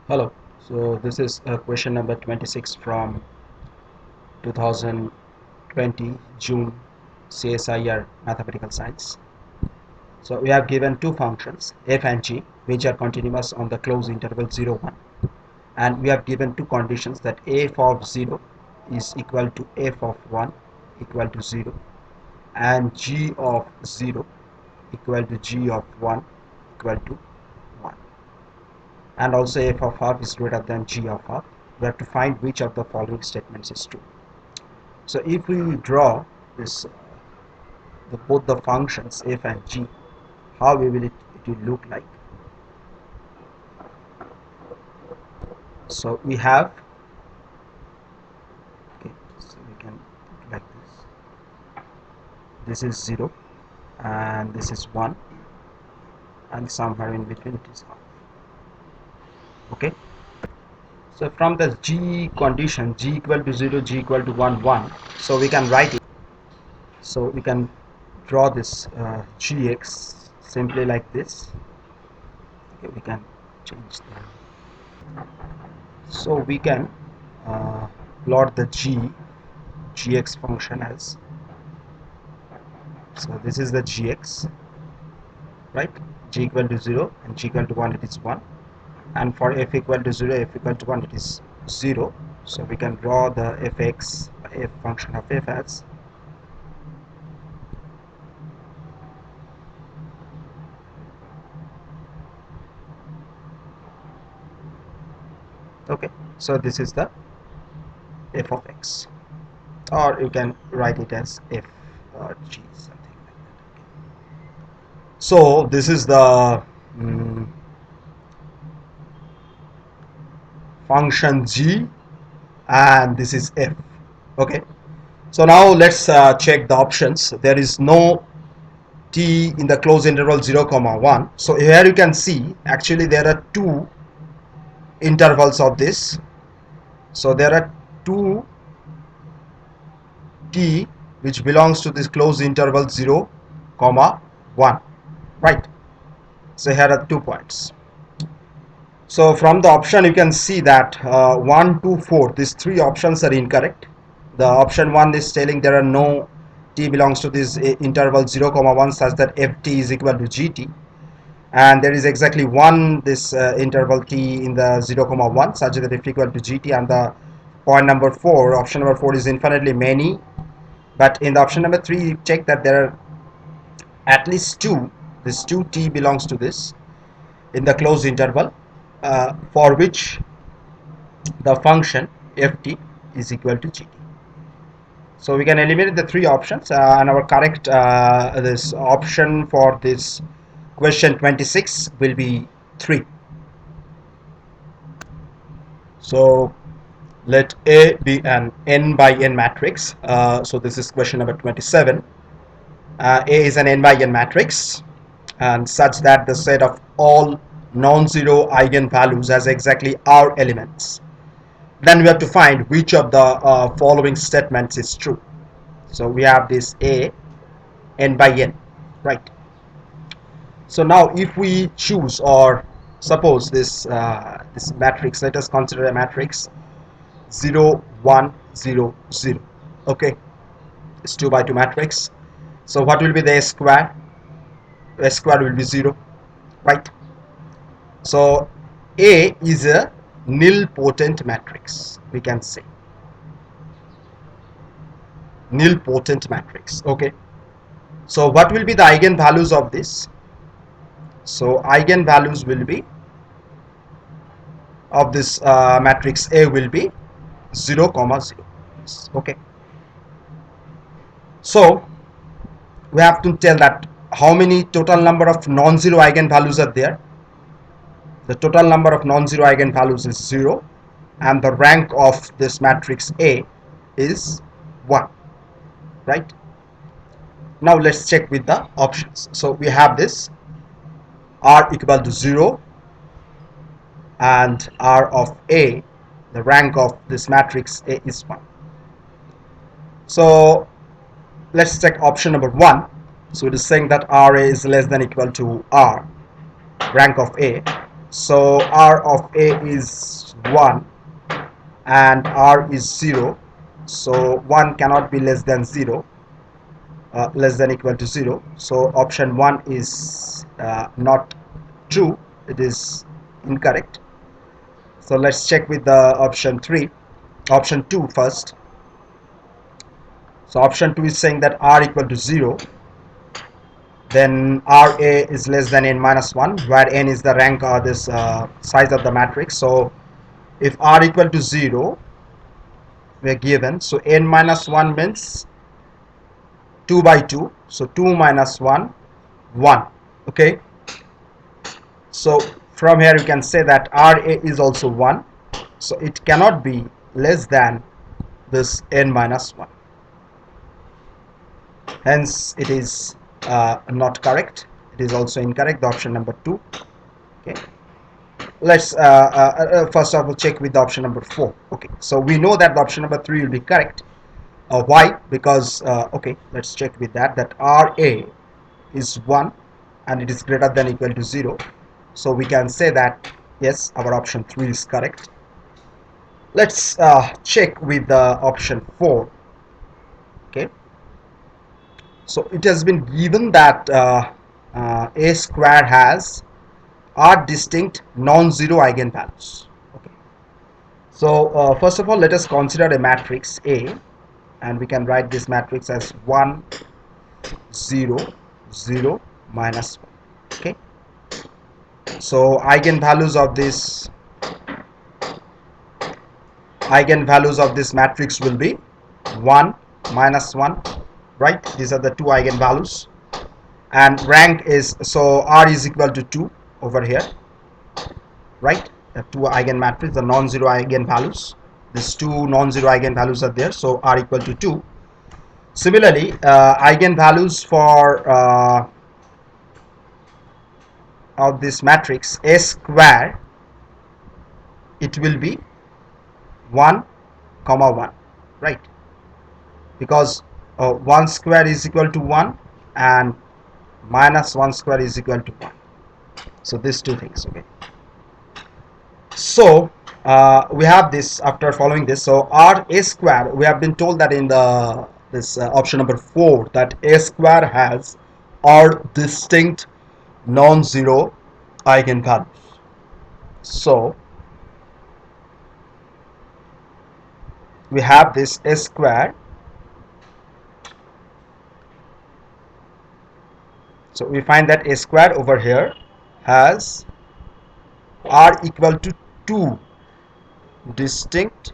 Hello. So this is question number 26 from 2020 June CSIR Mathematical Science. So we have given two functions f and g which are continuous on the closed interval 0 1, and we have given two conditions that f of 0 is equal to f of 1 equal to 0 and g of 0 equal to g of 1 equal to 1, and also f of half is greater than g of half. We have to find which of the following statements is true. So if we draw this both the functions f and g, how will it will look like? So we have, okay, so we can put like this is 0 and this is 1, and somewhere in between it is half. Okay, so from the g condition, g equal to 0, g equal to 1 1, so we can write it. So we can draw this gx simply like this. Okay, we can change that. So we can plot the gx function as, so this is the gx, right? G equal to 0 and g equal to 1 it is 1, and for f equal to 0, f equal to 1 it is 0. So we can draw the f function of f as okay. So this is the f of x, or you can write it as f or g, something like that. So this is the function g, and this is f. Okay, so now let's check the options. There is no t in the closed interval 0 comma 1. So here you can see actually there are two intervals of this. So there are two t which belongs to this closed interval 0 comma 1, right? So here are 2 points. So from the option you can see that 1 2 4, these 3 options are incorrect. The option 1 is telling there are no t belongs to this interval 0 comma 1 such that ft is equal to gt, and there is exactly one this interval t in the 0 comma 1 such that f equal to gt, and the point number 4, option number 4, is infinitely many. But in the option number 3 you check that there are at least two, this 2t belongs to this in the closed interval for which the function ft is equal to gt. So we can eliminate the 3 options, and our correct this option for this question 26 will be 3. So let A be an n by n matrix. So this is question number 27. A is an n by n matrix, and such that the set of all non-zero eigenvalues has exactly r elements. Then we have to find which of the following statements is true. So we have this A n by n, right? So now if we choose, or suppose this this matrix, let us consider a matrix 0 1 0 0. Okay, it's 2 by 2 matrix. So what will be the s square? S square will be 0, right? So A is a nilpotent matrix, we can say nilpotent matrix. Okay, so what will be the eigenvalues of this? So eigenvalues will be of this matrix A will be 0 comma 0. Okay, so we have to tell that how many total number of non-zero eigenvalues are there. The total number of non-zero eigenvalues is 0, and the rank of this matrix A is 1, right? Now let's check with the options. So we have this r equal to 0 and r of A, the rank of this matrix A is 1. So let's check option number 1. So it is saying that RA is less than equal to R, rank of A. So R of A is 1 and R is 0. So 1 cannot be less than 0, less than equal to 0. So option 1 is not true, it is incorrect. So let's check with the option 2 first. So option 2 is saying that R equal to 0, then RA is less than n minus 1, where n is the rank or this size of the matrix. So if R equal to 0 we are given, so n minus 1 means 2 by 2, so 2 minus 1 1. Okay, so from here you can say that RA is also 1, so it cannot be less than this n minus 1, hence it is not correct. It is also incorrect, the option number 2. Okay, let's first of all check with the option number 4. Okay, so we know that the option number 3 will be correct. Why? Because okay, let's check with that RA is 1 and it is greater than equal to 0, so we can say that yes, our option 3 is correct. Let's check with the option 4. Okay, so it has been given that A square has are distinct non-zero eigenvalues. Okay, so first of all let us consider a matrix A, and we can write this matrix as 1 0 0 minus 1. Okay, so eigenvalues of this matrix will be 1 minus 1, right? These are the two eigenvalues, and rank is, so R is equal to 2 over here, right? The two eigenmatrix, the non-zero eigenvalues, these two non-zero eigenvalues are there, so R equal to 2. Similarly, eigenvalues for of this matrix A square, it will be 1 comma 1, right? Because 1 square is equal to 1 and minus 1 square is equal to 1. So these two things. Okay, so we have this after following this. So R A square, we have been told that in the this option number 4 that A square has R distinct non-zero eigenvalues. So we have this A square. So we find that A square over here has R equal to 2 distinct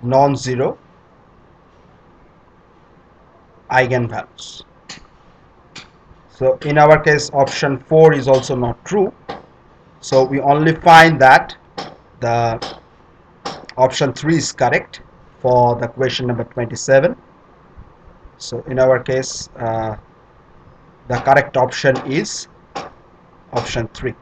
non-zero eigenvalues. So in our case option 4 is also not true, so we only find that the option 3 is correct for the question number 27. So in our case the correct option is option 3.